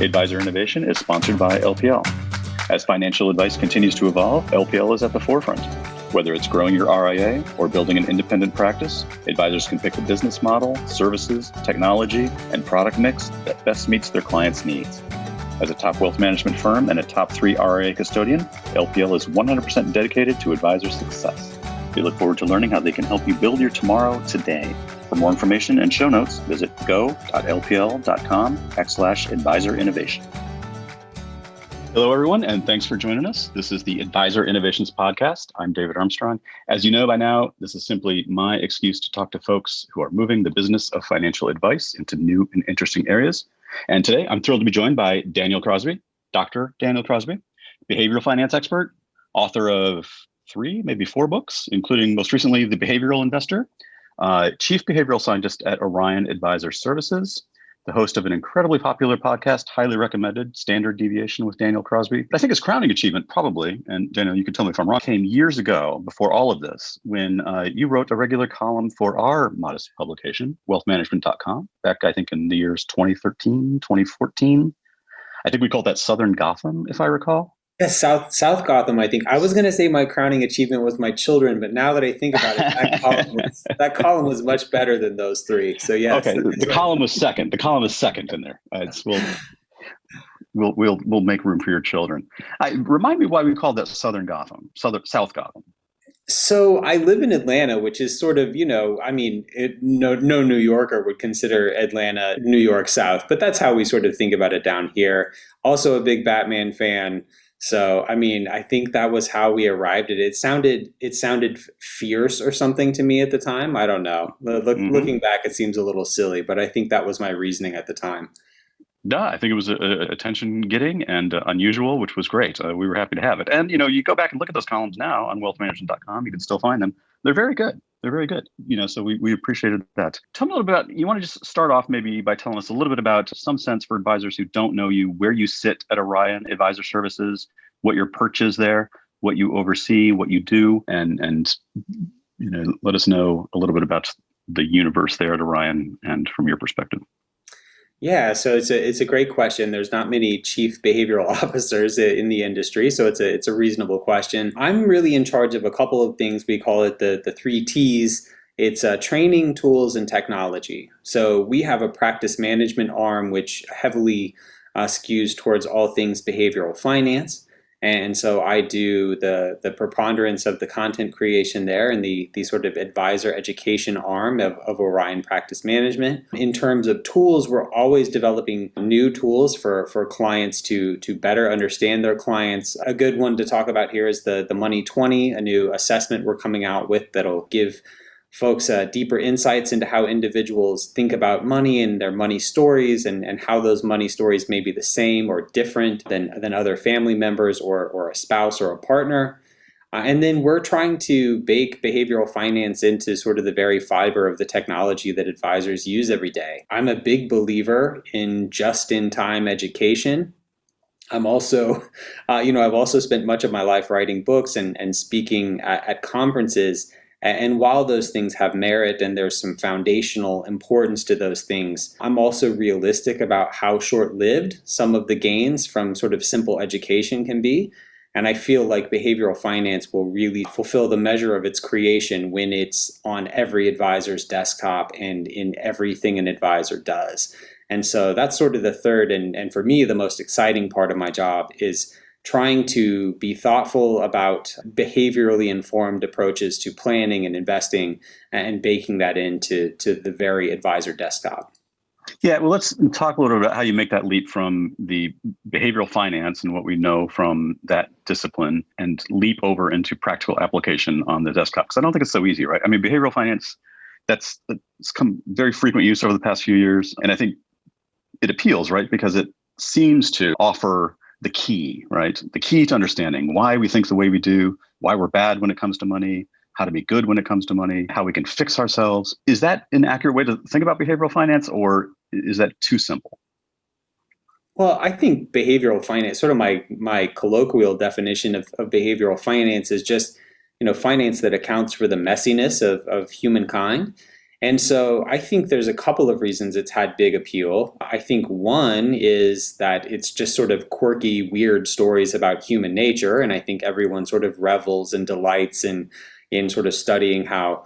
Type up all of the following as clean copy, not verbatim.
Advisor Innovation is sponsored by LPL. As financial advice continues to evolve, LPL is at the forefront. Whether it's growing your RIA or building an independent practice, advisors can pick the business model, services, technology, and product mix that best meets their clients' needs. As a top wealth management firm and a top 3 RIA custodian, LPL is 100% dedicated to advisor success. We look forward to learning how they can help you build your tomorrow today. For more information and show notes, visit go.lpl.com/advisor innovation. Hello, everyone, and thanks for joining us. This is the Advisor Innovations Podcast. I'm David Armstrong. As you know by now, this is simply my excuse to talk to folks who are moving the business of financial advice into new and interesting areas. And today, I'm thrilled to be joined by Daniel Crosby, Dr. Daniel Crosby, behavioral finance expert, author of 3, maybe 4 books, including most recently The Behavioral Investor, chief behavioral scientist at Orion Advisor Solutions, the host of an incredibly popular podcast, highly recommended, Standard Deviation with Daniel Crosby. I think his crowning achievement probably, and Daniel, you can tell me if I'm wrong, came years ago before all of this, when you wrote a regular column for our modest publication, wealthmanagement.com, back I think in the years 2013, 2014. I think we called that Southern Gotham, if I recall. Yes, South Gotham, I think. I was going to say my crowning achievement was my children, but now that I think about it, that column was much better than those 3. So yes. Okay, the column was second. The column is second in there. We'll make room for your children. Remind me why we called that Southern Gotham, South Gotham. So I live in Atlanta, which is sort of, no New Yorker would consider Atlanta New York South, but that's how we sort of think about it down here. Also a big Batman fan. So, I think that was how we arrived at it. It sounded fierce or something to me at the time. I don't know. Looking back, it seems a little silly, but I think that was my reasoning at the time. No, I think it was attention-getting and unusual, which was great. We were happy to have it. And, you go back and look at those columns now on wealthmanagement.com. You can still find them. They're very good. They're very good. So we appreciated that. Tell me a little bit about, you want to just start off maybe by telling us a little bit about some sense for advisors who don't know you, where you sit at Orion Advisor Services, what your perch is there, what you oversee, what you do, and let us know a little bit about the universe there at Orion and from your perspective. Yeah, so it's a great question. There's not many chief behavioral officers in the industry, so it's a reasonable question. I'm really in charge of a couple of things. We call it the 3 T's. It's training, tools, and technology. So we have a practice management arm which heavily skews towards all things behavioral finance. And so I do the preponderance of the content creation there and the sort of advisor education arm of Orion Practice Management. In terms of tools, we're always developing new tools for clients to better understand their clients. A good one to talk about here is the Money 20, a new assessment we're coming out with that'll give folks deeper insights into how individuals think about money and their money stories and how those money stories may be the same or different than other family members or a spouse or a partner. And then we're trying to bake behavioral finance into sort of the very fiber of the technology that advisors use every day. I'm a big believer in just-in-time education. I'm also, I've also spent much of my life writing books and speaking at conferences. And while those things have merit and there's some foundational importance to those things, I'm also realistic about how short-lived some of the gains from sort of simple education can be. And I feel like behavioral finance will really fulfill the measure of its creation when it's on every advisor's desktop and in everything an advisor does. And so that's sort of the third and for me, the most exciting part of my job is trying to be thoughtful about behaviorally informed approaches to planning and investing and baking that into the very advisor desktop. Yeah, well, let's talk a little bit about how you make that leap from the behavioral finance and what we know from that discipline and leap over into practical application on the desktop. Because I don't think it's so easy, right? Behavioral finance, it's come very frequent use over the past few years. And I think it appeals, right? Because it seems to offer the key, right? The key to understanding why we think the way we do, why we're bad when it comes to money, how to be good when it comes to money, how we can fix ourselves. Is that an accurate way to think about behavioral finance, or is that too simple? Well, I think behavioral finance, sort of my colloquial definition of behavioral finance is just, finance that accounts for the messiness of humankind. And so I think there's a couple of reasons it's had big appeal. I think one is that it's just sort of quirky, weird stories about human nature. And I think everyone sort of revels and delights in sort of studying how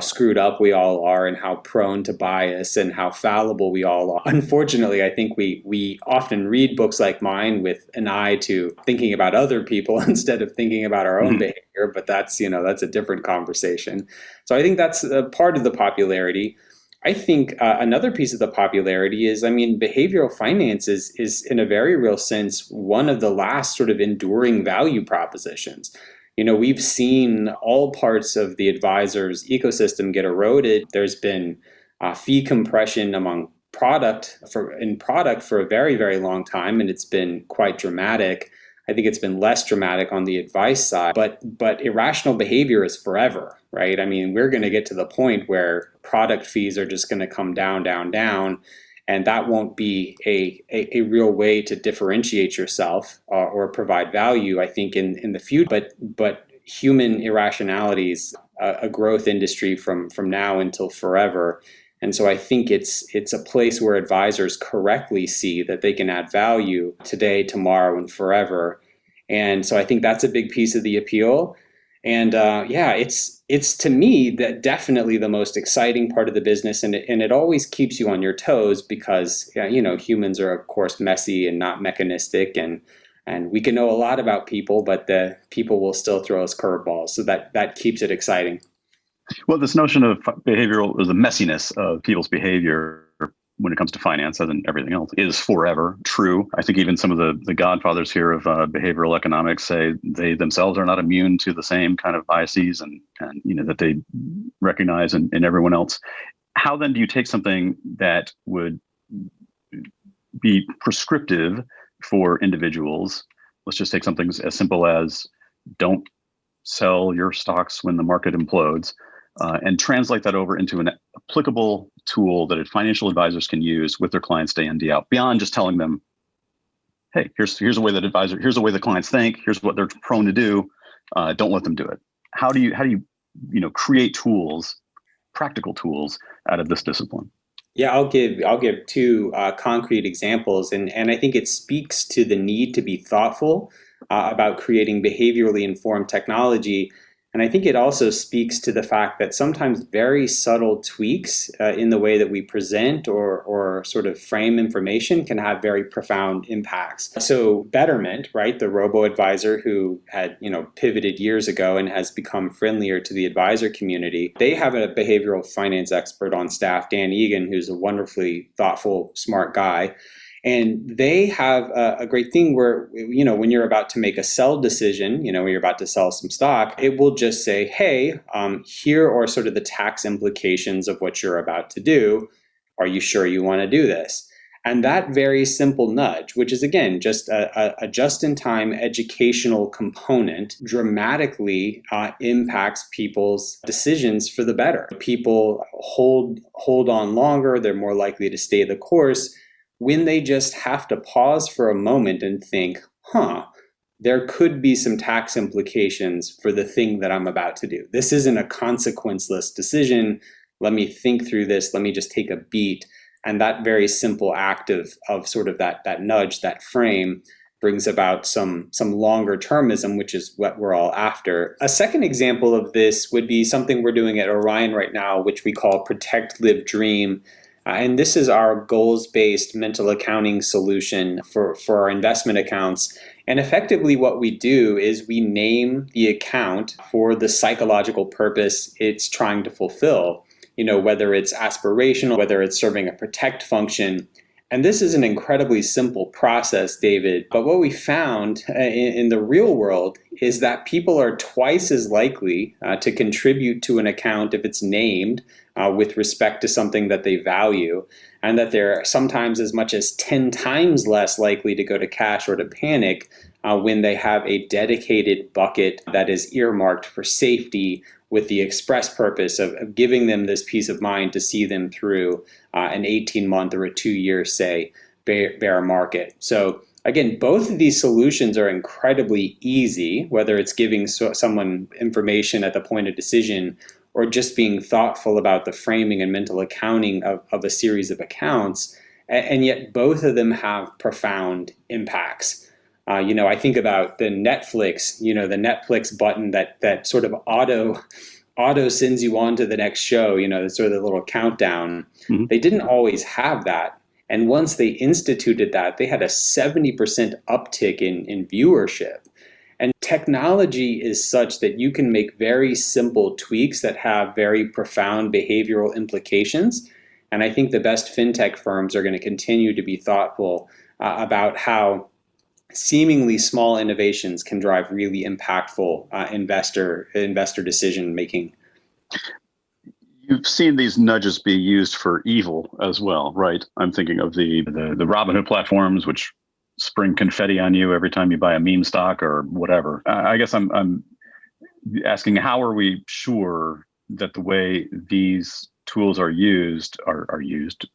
screwed up we all are and how prone to bias and how fallible we all are. Unfortunately, I think we often read books like mine with an eye to thinking about other people instead of thinking about our own behavior, but that's a different conversation. So I think that's a part of the popularity. I think another piece of the popularity is, behavioral finance is in a very real sense one of the last sort of enduring value propositions. We've seen all parts of the advisor's ecosystem get eroded. There's been fee compression among product for a very, very long time, and it's been quite dramatic. I think it's been less dramatic on the advice side, but irrational behavior is forever, right? We're going to get to the point where product fees are just going to come down, down, down. And that won't be a real way to differentiate yourself or provide value, I think, in the future. But human irrationality is a growth industry from now until forever. And so I think it's a place where advisors correctly see that they can add value today, tomorrow, and forever. And so I think that's a big piece of the appeal. And it's to me that definitely the most exciting part of the business, and it always keeps you on your toes because humans are of course messy and not mechanistic, and we can know a lot about people, but the people will still throw us curveballs, so that keeps it exciting. Well, this notion of behavioral, the messiness of people's behavior when it comes to finance, as in everything else, is forever true. I think even some of the godfathers here of behavioral economics say they themselves are not immune to the same kind of biases and that they recognize in everyone else. How then do you take something that would be prescriptive for individuals? Let's just take something as simple as don't sell your stocks when the market implodes. And translate that over into an applicable tool that financial advisors can use with their clients day in, day out, beyond just telling them, hey, here's a way here's the way the clients think, here's what they're prone to do. Don't let them do it. How do you create tools, practical tools out of this discipline? Yeah, I'll give two concrete examples, and I think it speaks to the need to be thoughtful about creating behaviorally informed technology. And I think it also speaks to the fact that sometimes very subtle tweaks in the way that we present or sort of frame information can have very profound impacts. So Betterment, right, the robo-advisor who had pivoted years ago and has become friendlier to the advisor community, they have a behavioral finance expert on staff, Dan Egan, who's a wonderfully thoughtful, smart guy. And they have a great thing where, when you're about to make a sell decision, when you're about to sell some stock, it will just say, hey, here are sort of the tax implications of what you're about to do. Are you sure you want to do this? And that very simple nudge, which is, again, just a just-in-time educational component, dramatically impacts people's decisions for the better. People hold on longer. They're more likely to stay the course when they just have to pause for a moment and think, there could be some tax implications for the thing that I'm about to do. This isn't a consequenceless decision. Let me think through this. Let me just take a beat. And that very simple act of sort of that nudge, that frame, brings about some longer termism, which is what we're all after. A second example of this would be something we're doing at Orion right now, which we call Protect, Live, Dream. And this is our goals-based mental accounting solution for our investment accounts. And effectively what we do is we name the account for the psychological purpose it's trying to fulfill, whether it's aspirational, whether it's serving a protect function. And this is an incredibly simple process, David. But what we found in the real world is that people are twice as likely to contribute to an account if it's named with respect to something that they value, and that they're sometimes as much as 10 times less likely to go to cash or to panic when they have a dedicated bucket that is earmarked for safety with the express purpose of giving them this peace of mind to see them through an 18-month or a 2-year, say, bear market. So again, both of these solutions are incredibly easy, whether it's giving someone information at the point of decision or just being thoughtful about the framing and mental accounting of a series of accounts. And yet both of them have profound impacts. I think about the Netflix button that sort of auto sends you on to the next show, sort of the little countdown. Mm-hmm. They didn't always have that. And once they instituted that, they had a 70% uptick in viewership. And technology is such that you can make very simple tweaks that have very profound behavioral implications. And I think the best fintech firms are going to continue to be thoughtful about how seemingly small innovations can drive really impactful investor decision making. You've seen these nudges be used for evil as well, right? I'm thinking of the Robinhood platforms, which spring confetti on you every time you buy a meme stock or whatever. I guess I'm asking, how are we sure that the way these tools are used are used?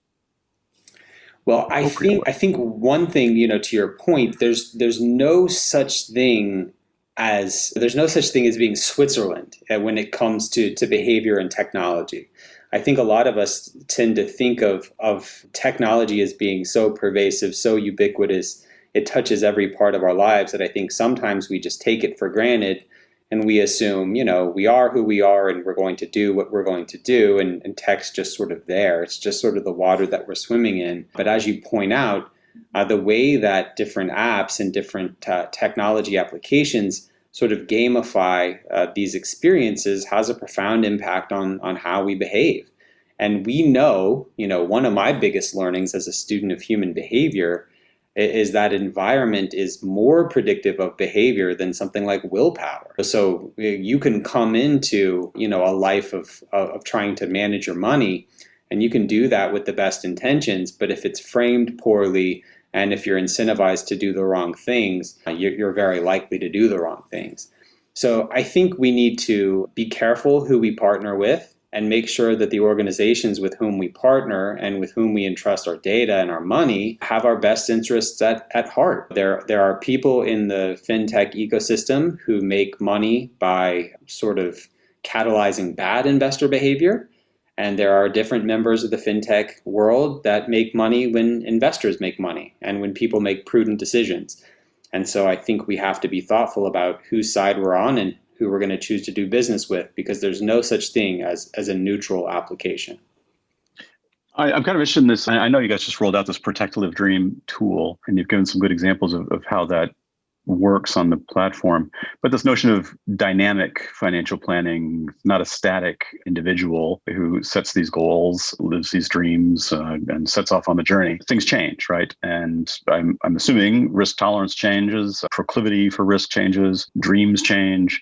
Well, I think one thing, to your point, there's no such thing as being Switzerland when it comes to behavior and technology. I think a lot of us tend to think of technology as being so pervasive, so ubiquitous, it touches every part of our lives, that I think sometimes we just take it for granted and we assume, we are who we are and we're going to do what we're going to do, and tech's just sort of there. It's just sort of the water that we're swimming in. But as you point out, the way that different apps and different technology applications sort of gamify these experiences has a profound impact on how we behave. And we know, one of my biggest learnings as a student of human behavior is that environment is more predictive of behavior than something like willpower. So you can come into, a life of trying to manage your money, and you can do that with the best intentions, but if it's framed poorly, and if you're incentivized to do the wrong things, you're very likely to do the wrong things. So I think we need to be careful who we partner with and make sure that the organizations with whom we partner and with whom we entrust our data and our money have our best interests at heart. There are people in the fintech ecosystem who make money by sort of catalyzing bad investor behavior. And there are different members of the fintech world that make money when investors make money and when people make prudent decisions. And so I think we have to be thoughtful about whose side we're on and who we're going to choose to do business with, because there's no such thing as a neutral application. I'm kind of interested in this. I know you guys just rolled out this Protective Dream tool, and you've given some good examples of how that works on the platform. But this notion of dynamic financial planning, not a static individual who sets these goals, lives these dreams, and sets off on the journey. Things change, right? And I'm assuming risk tolerance changes, proclivity for risk changes, dreams change,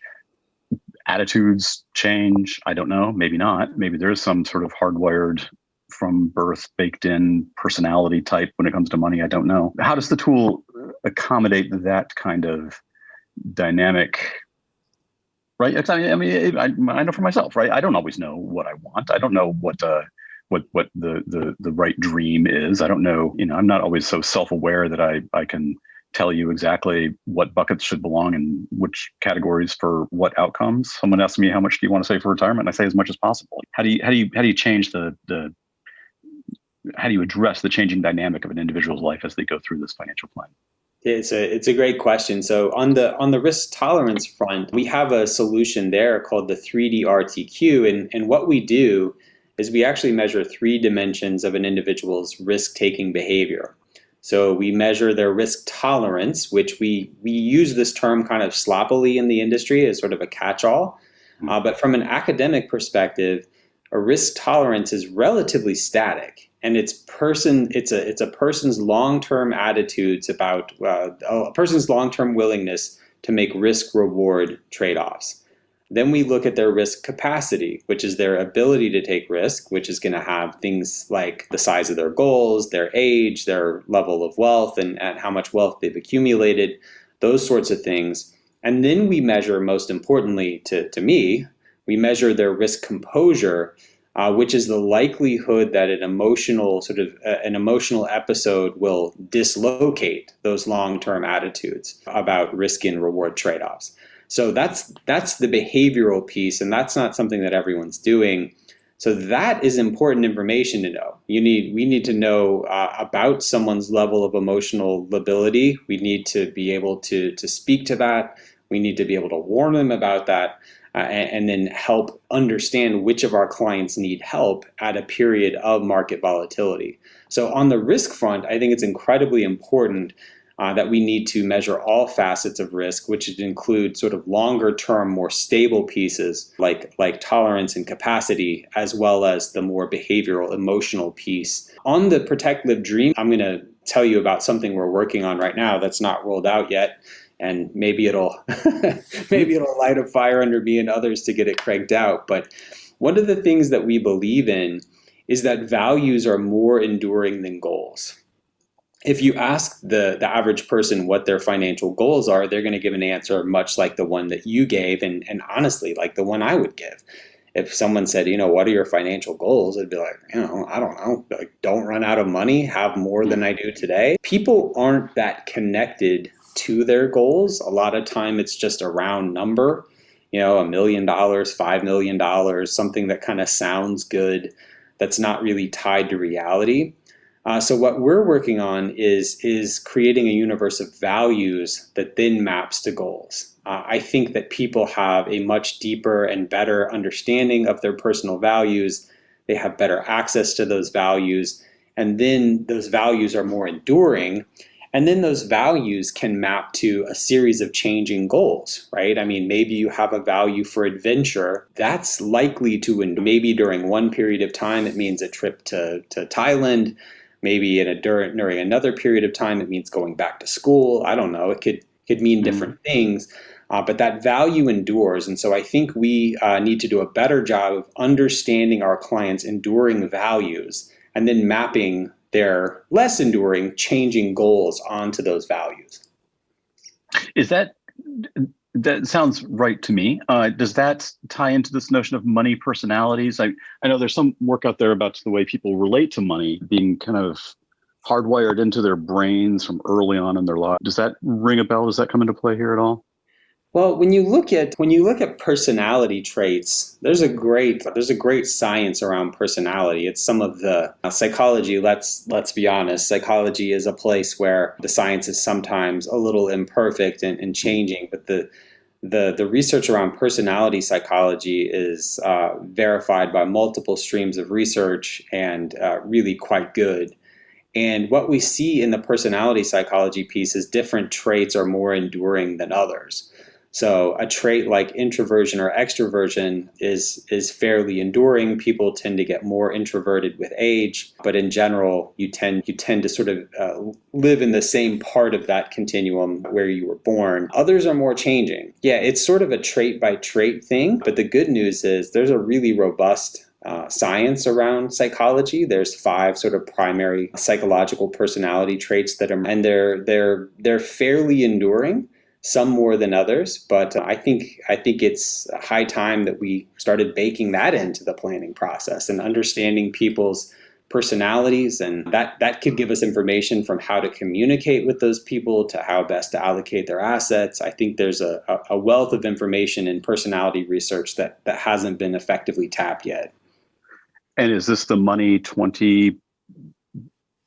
attitudes change. I don't know, maybe not. Maybe there is some sort of hardwired from birth baked in personality type when it comes to money. I don't know. How does the tool accommodate that kind of dynamic? Right. I mean, I know for myself, right? I don't always know what I want. I don't know what the right dream is. I don't know. I'm not always so self-aware that I can tell you exactly what buckets should belong in which categories for what outcomes. Someone asks me, how much do you want to save for retirement? And I say as much as possible. How do you change how do you address the changing dynamic of an individual's life as they go through this financial plan? It's a great question. So on the risk tolerance front, we have a solution there called the 3D RTQ. And what we do is we actually measure 3 dimensions of an individual's risk-taking behavior. So we measure their risk tolerance, which we use this term kind of sloppily in the industry as sort of a catch-all. But from an academic perspective, a risk tolerance is relatively static. And it's a person's long-term attitudes about a person's long-term willingness to make risk-reward trade-offs. Then we look at their risk capacity, which is their ability to take risk, which is going to have things like the size of their goals, their age, their level of wealth, and how much wealth they've accumulated, those sorts of things. And then we measure, most importantly to me, we measure their risk composure, which is the likelihood that an emotional episode will dislocate those long-term attitudes about risk and reward trade-offs. So that's the behavioral piece, and that's not something that everyone's doing. So that is important information to know. We need to know about someone's level of emotional lability. We need to be able to speak to that. We need to be able to warn them about that, and then help understand which of our clients need help at a period of market volatility. So on the risk front, I think it's incredibly important that we need to measure all facets of risk, which would include sort of longer term, more stable pieces like tolerance and capacity, as well as the more behavioral, emotional piece. On the Protect Live Dream, I'm going to tell you about something we're working on right now that's not rolled out yet. And maybe it'll light a fire under me and others to get it cranked out. But one of the things that we believe in is that values are more enduring than goals. If you ask the average person what their financial goals are, they're going to give an answer much like the one that you gave, and honestly, like the one I would give. If someone said, what are your financial goals? I'd be like, I don't know. Like, don't run out of money, have more than I do today. People aren't that connected to their goals. A lot of time it's just a round number, $1 million, $5 million, something that kind of sounds good that's not really tied to reality. So what we're working on is creating a universe of values that then maps to goals. I think that people have a much deeper and better understanding of their personal values. They have better access to those values, and then those values are more enduring. And then those values can map to a series of changing goals, right? I mean, maybe you have a value for adventure. That's likely to, maybe during one period of time, it means a trip to Thailand. Maybe during another period of time, it means going back to school. I don't know. It could mean different things, but that value endures. And so I think we need to do a better job of understanding our clients' enduring values and then mapping their less enduring, changing goals onto those values. That sounds right to me. Does that tie into this notion of money personalities? I know there's some work out there about the way people relate to money being kind of hardwired into their brains from early on in their life. Does that ring a bell? Does that come into play here at all? Well, when you look at personality traits, there's a great science around personality. It's some of the psychology. Let's be honest. Psychology is a place where the science is sometimes a little imperfect and changing. But the research around personality psychology is verified by multiple streams of research and really quite good. And what we see in the personality psychology piece is different traits are more enduring than others. So a trait like introversion or extroversion is fairly enduring. People tend to get more introverted with age, but in general, you tend to sort of live in the same part of that continuum where you were born. Others are more changing. Yeah, it's sort of a trait by trait thing, but the good news is there's a really robust science around psychology. There's 5 sort of primary psychological personality traits and they're fairly enduring. Some more than others, but I think it's high time that we started baking that into the planning process and understanding people's personalities, and that could give us information from how to communicate with those people to how best to allocate their assets. I think there's a wealth of information in personality research that hasn't been effectively tapped yet. And is this the Money 20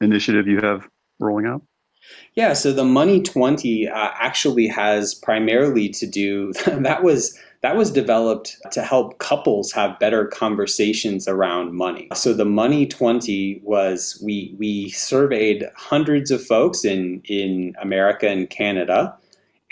initiative you have rolling out? Yeah, so the Money 20 actually has primarily to do, that was developed to help couples have better conversations around money. So the Money 20 was, we surveyed hundreds of folks in America and Canada,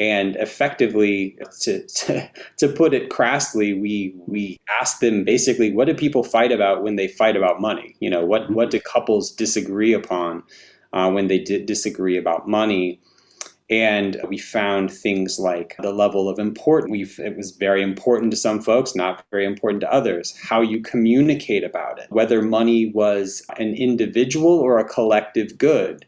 and effectively, to put it crassly, we asked them basically, what do people fight about when they fight about money? What do couples disagree upon when they disagree about money? And we found things like the level of importance. It was very important to some folks, not very important to others. How you communicate about it, whether money was an individual or a collective good.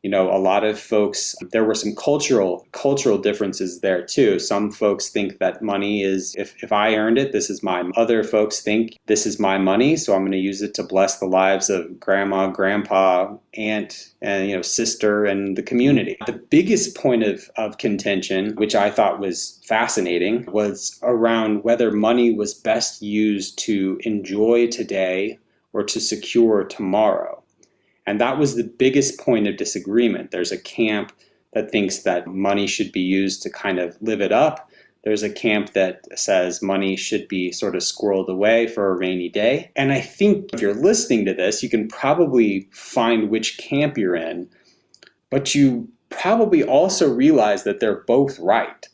A lot of folks, there were some cultural differences there too. Some folks think that money is, if I earned it, this is mine. Other folks think this is my money, so I'm going to use it to bless the lives of grandma, grandpa, aunt, and sister and the community. The biggest point of contention, which I thought was fascinating, was around whether money was best used to enjoy today or to secure tomorrow. And that was the biggest point of disagreement. There's a camp that thinks that money should be used to kind of live it up. There's a camp that says money should be sort of squirreled away for a rainy day. And I think if you're listening to this, you can probably find which camp you're in, but you probably also realize that they're both right.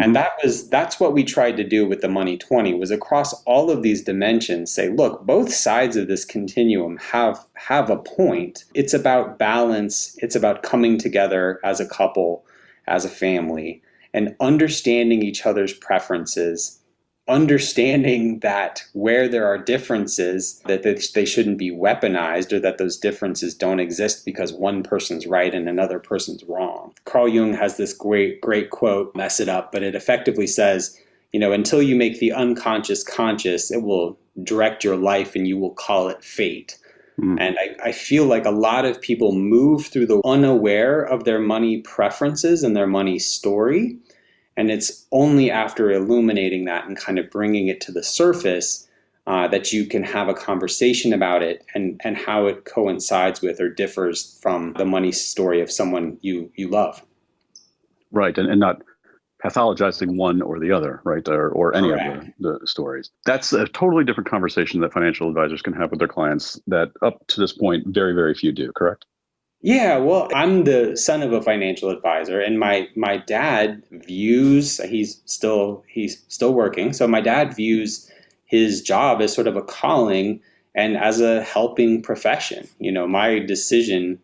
And that's what we tried to do with the Money 20, was across all of these dimensions say, look, both sides of this continuum have a point. It's about balance. It's about coming together as a couple, as a family, and understanding each other's preferences, understanding that where there are differences, that they shouldn't be weaponized, or that those differences don't exist because one person's right and another person's wrong. Carl Jung has this great quote, mess it up, but it effectively says, until you make the unconscious conscious, it will direct your life and you will call it fate. And I feel like a lot of people move through the unaware of their money preferences and their money story. And it's only after illuminating that and kind of bringing it to the surface that you can have a conversation about it and how it coincides with or differs from the money story of someone you love. Right. And not pathologizing one or the other, right? Or any Correct. of the stories. That's a totally different conversation that financial advisors can have with their clients that up to this point, very, very few do, correct? Yeah, well, I'm the son of a financial advisor, and my dad views, he's still working. So my dad views his job as sort of a calling and as a helping profession. My decision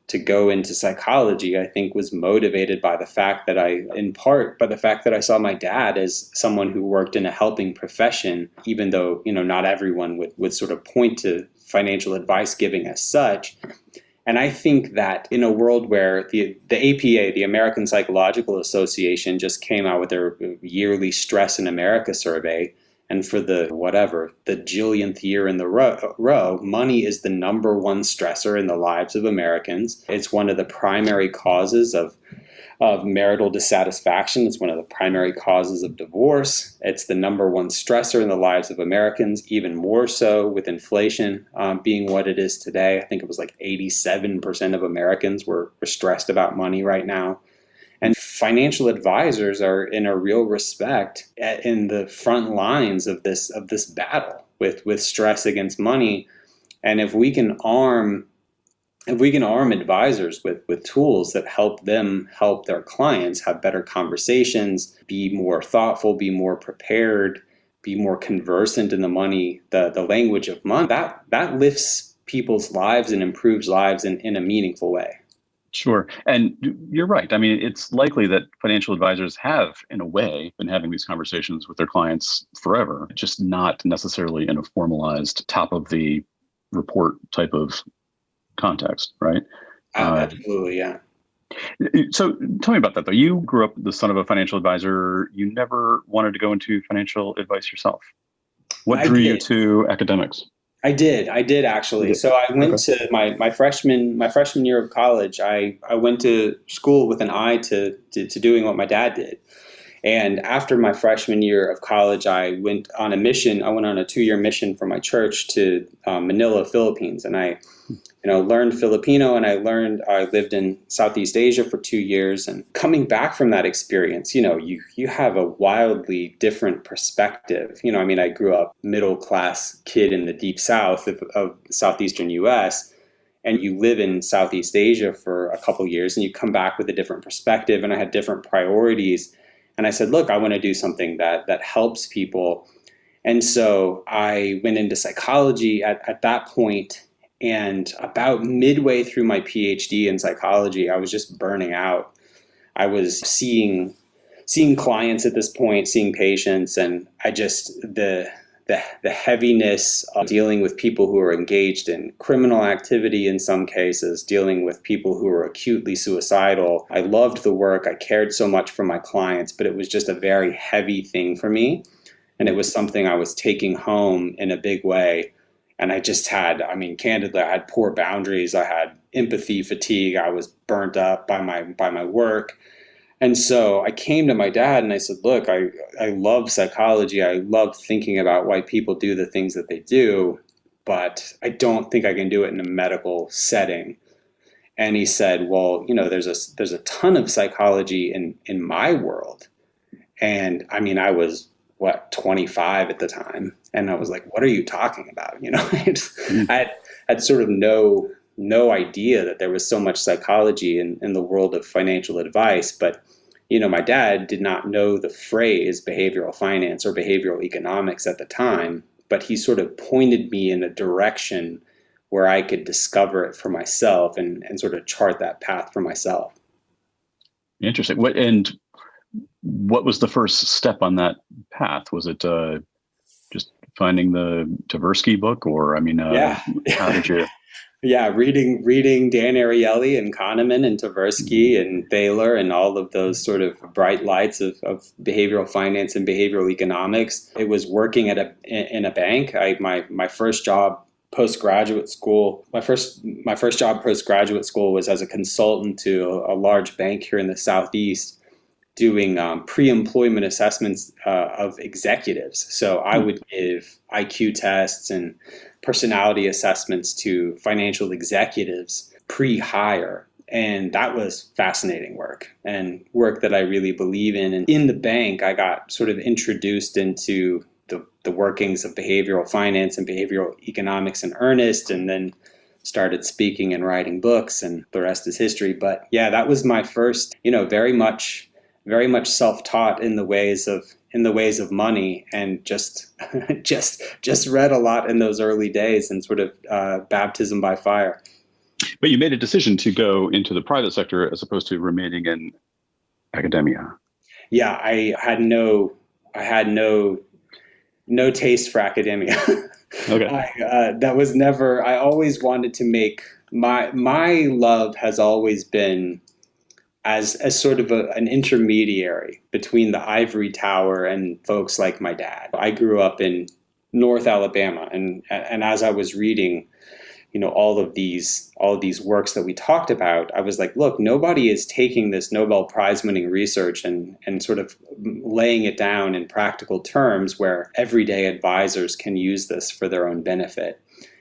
to go into psychology, I think, was motivated by the fact that I saw my dad as someone who worked in a helping profession, even though, not everyone would sort of point to financial advice giving as such. And I think that in a world where the APA, the American Psychological Association, just came out with their yearly Stress in America survey, and for the jillionth year in the row, money is the number one stressor in the lives of Americans. It's one of the primary causes of marital dissatisfaction. It's one of the primary causes of divorce. It's the number one stressor in the lives of Americans, even more so with inflation being what it is today. I think it was like 87% of Americans were stressed about money right now. And financial advisors are, in a real respect, in the front lines of this battle with stress against money. And if we can arm advisors with tools that help them help their clients have better conversations, be more thoughtful, be more prepared, be more conversant in the money, the language of money, that lifts people's lives and improves lives in a meaningful way. Sure. And you're right. I mean, it's likely that financial advisors have, in a way, been having these conversations with their clients forever, just not necessarily in a formalized top of the report type of context, right? Absolutely, yeah. So tell me about that, though. You grew up the son of a financial advisor. You never wanted to go into financial advice yourself. What drew you to academics? I did actually. So I went to my freshman year of college. I went to school with an eye to doing what my dad did. And after my freshman year of college, I went on a mission. I went on a 2-year mission for my church to Manila, Philippines, and I learned Filipino, and I lived in Southeast Asia for 2 years. And coming back from that experience, you have a wildly different perspective. I grew up middle class kid in the deep south of southeastern U.S., and you live in Southeast Asia for a couple years, and you come back with a different perspective. And I had different priorities. And I said, look, I want to do something that helps people. And so I went into psychology at that point. And about midway through my Ph.D. in psychology, I was just burning out. I was seeing clients at this point, seeing patients, and the the heaviness of dealing with people who are engaged in criminal activity in some cases, dealing with people who are acutely suicidal. I loved the work. I cared so much for my clients, but it was just a very heavy thing for me. And it was something I was taking home in a big way. And I just had, I mean, candidly, I had poor boundaries. I had empathy fatigue. I was burnt up by my work. And so I came to my dad and I said, look, I love psychology. I love thinking about why people do the things that they do, but I don't think I can do it in a medical setting. And he said, well, there's a ton of psychology in my world. And I mean, I was 25 at the time. And I was like, what are you talking about? I had sort of no idea that there was so much psychology in the world of financial advice. But, my dad did not know the phrase behavioral finance or behavioral economics at the time, but he sort of pointed me in a direction where I could discover it for myself and sort of chart that path for myself. Interesting. What was the first step on that path? Was it just finding the Tversky book, or how did you? Yeah, reading Dan Ariely and Kahneman and Tversky and Thaler and all of those sort of bright lights of behavioral finance and behavioral economics. It was working in a bank. My first job postgraduate school. My first job postgraduate school was as a consultant to a large bank here in the Southeast, doing pre-employment assessments of executives. So I would give IQ tests and personality assessments to financial executives pre-hire. And that was fascinating work and work that I really believe in. And in the bank, I got sort of introduced into the workings of behavioral finance and behavioral economics in earnest, and then started speaking and writing books, and the rest is history. But yeah, that was my first, very much self-taught in the ways of money, and just read a lot in those early days, and sort of baptism by fire. But you made a decision to go into the private sector as opposed to remaining in academia. Yeah, I had no taste for academia. Okay. That was never. I always wanted to make my love has always been as sort of an intermediary between the ivory tower and folks like my dad. I grew up in North Alabama, and as I was reading, all of these works that we talked about, I was like, look, nobody is taking this Nobel Prize winning research and sort of laying it down in practical terms where everyday advisors can use this for their own benefit.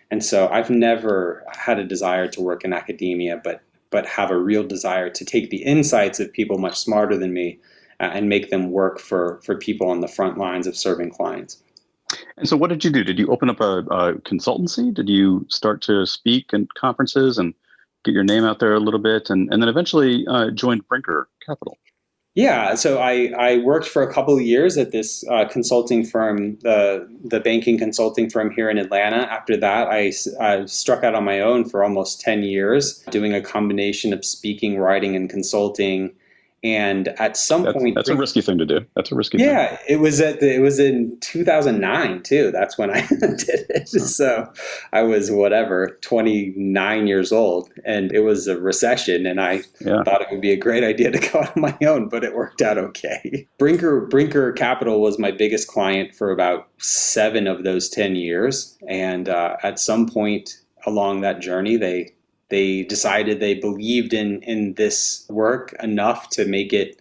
And so I've never had a desire to work in academia, but have a real desire to take the insights of people much smarter than me and make them work for people on the front lines of serving clients. And so what did you do? Did you open up a consultancy? Did you start to speak in conferences and get your name out there a little bit, and then eventually joined Brinker Capital? Yeah, so I worked for a couple of years at this consulting firm, the banking consulting firm here in Atlanta. After that, I struck out on my own for almost 10 years, doing a combination of speaking, writing, and consulting. And at some point, that's a risky thing to do. That's a risky thing. Yeah, it was in 2009 too. That's when I did it. So I was 29 years old, and it was a recession, and I thought it would be a great idea to go out on my own, but it worked out okay. Brinker Capital was my biggest client for about 7 of those 10 years, and at some point along that journey, they decided they believed in this work enough to make it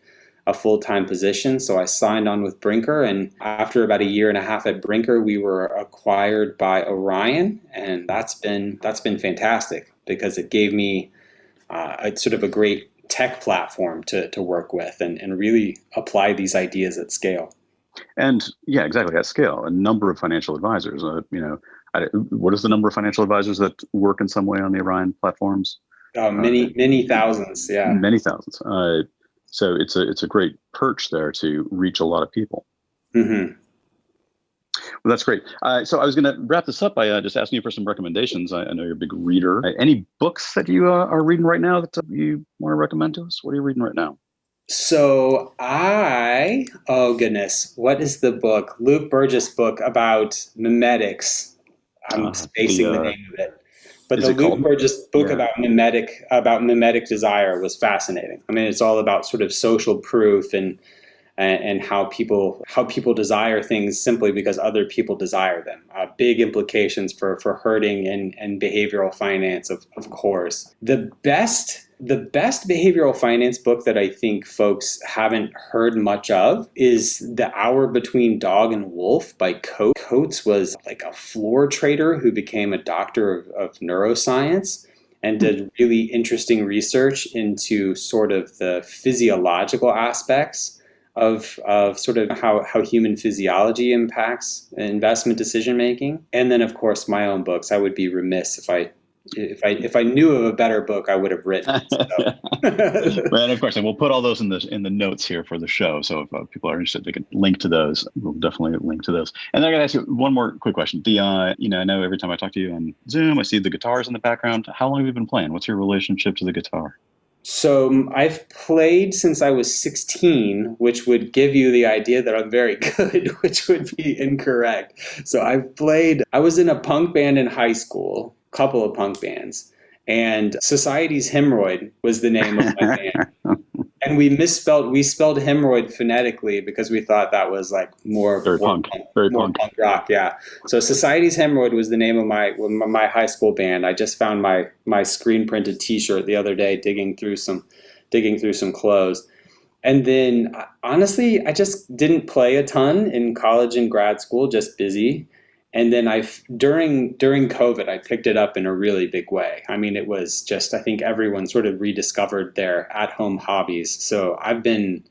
a full-time position. So I signed on with Brinker, and after about 1.5 years at Brinker, we were acquired by Orion, and that's been fantastic because it gave me sort of a great tech platform to work with and really apply these ideas at scale. And yeah, exactly, at scale. A number of financial advisors, what is the number of financial advisors that work in some way on the Orion platforms? Many thousands, yeah. Many thousands. So it's a great perch there to reach a lot of people. Mm-hmm. Well, that's great. So I was going to wrap this up by just asking you for some recommendations. I know you're a big reader. Any books that you are reading right now that you want to recommend to us? What are you reading right now? So oh goodness, what is the book? Luke Burgess book about mimetics. I'm spacing the name of it. But Is the it Luke called? Burgess book Yeah. about mimetic desire was fascinating. I mean, it's all about sort of social proof and how people desire things simply because other people desire them. Big implications for herding and behavioral finance, of course. The best behavioral finance book that I think folks haven't heard much of is The Hour Between Dog and Wolf by Coates. Coates was like a floor trader who became a doctor of neuroscience and did really interesting research into sort of the physiological aspects of sort of how human physiology impacts investment decision making. And then, of course, my own books. I would be remiss if I knew of a better book, I would have written it. So. And of course, and we'll put all those in the notes here for the show. So if people are interested, they can link to those. We'll definitely link to those. And then I got to ask you one more quick question. I know every time I talk to you on Zoom, I see the guitars in the background. How long have you been playing? What's your relationship to the guitar? So I've played since I was 16, which would give you the idea that I'm very good, which would be incorrect. So I was in a punk band in high school, a couple of punk bands, and Society's Hemorrhoid was the name of my band. And we spelled hemorrhoid phonetically because we thought that was like more punk rock, yeah. So Society's Hemorrhoid was the name of my high school band. I just found my screen printed T-shirt the other day digging through some clothes. And then honestly, I just didn't play a ton in college and grad school, just busy. And then during COVID, I picked it up in a really big way. I mean, it was just, I think everyone sort of rediscovered their at-home hobbies. So I've been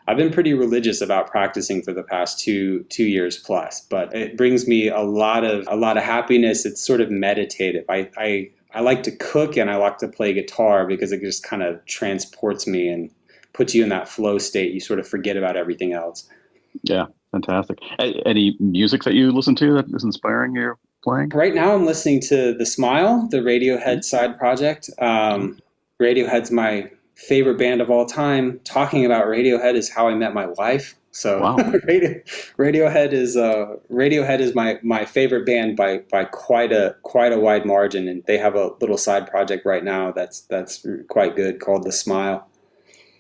pretty religious about practicing for the past two years plus. But it brings me a lot of happiness. It's sort of meditative. I like to cook and I like to play guitar because it just kind of transports me and puts you in that flow state. You sort of forget about everything else. Yeah, fantastic. Any music that you listen to that is inspiring your playing? Right now, I'm listening to The Smile, the Radiohead side project. Radiohead's my favorite band of all time. Talking about Radiohead is how I met my wife. So Wow. Radiohead is my favorite band by quite a wide margin, and they have a little side project right now that's quite good called The Smile.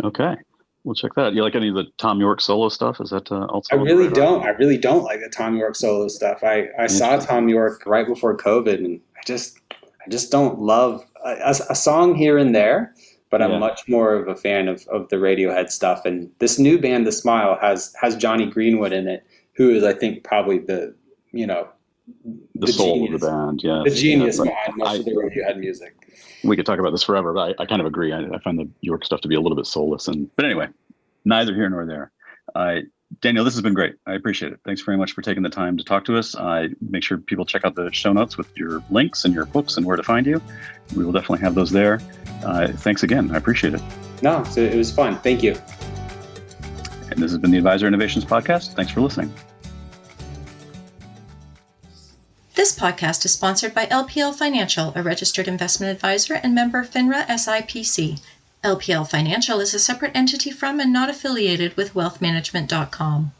Okay. We'll check that. You like any of the Tom York solo stuff? Is that also? I really don't. I really don't like the Tom York solo stuff. I saw Tom York right before COVID, and I just don't love a song here and there. But I'm much more of a fan of the Radiohead stuff. And this new band, The Smile, has Johnny Greenwood in it, who is, I think, probably the soul genius, of the band. Yeah, the genius behind most of the Radiohead music. We could talk about this forever, but I kind of agree. I find the York stuff to be a little bit soulless. But anyway, neither here nor there. Daniel, this has been great. I appreciate it. Thanks very much for taking the time to talk to us. Make sure people check out the show notes with your links and your books and where to find you. We will definitely have those there. Thanks again. I appreciate it. No, so it was fun. Thank you. And this has been the Advisor Innovations Podcast. Thanks for listening. This podcast is sponsored by LPL Financial, a registered investment advisor and member FINRA SIPC. LPL Financial is a separate entity from and not affiliated with wealthmanagement.com.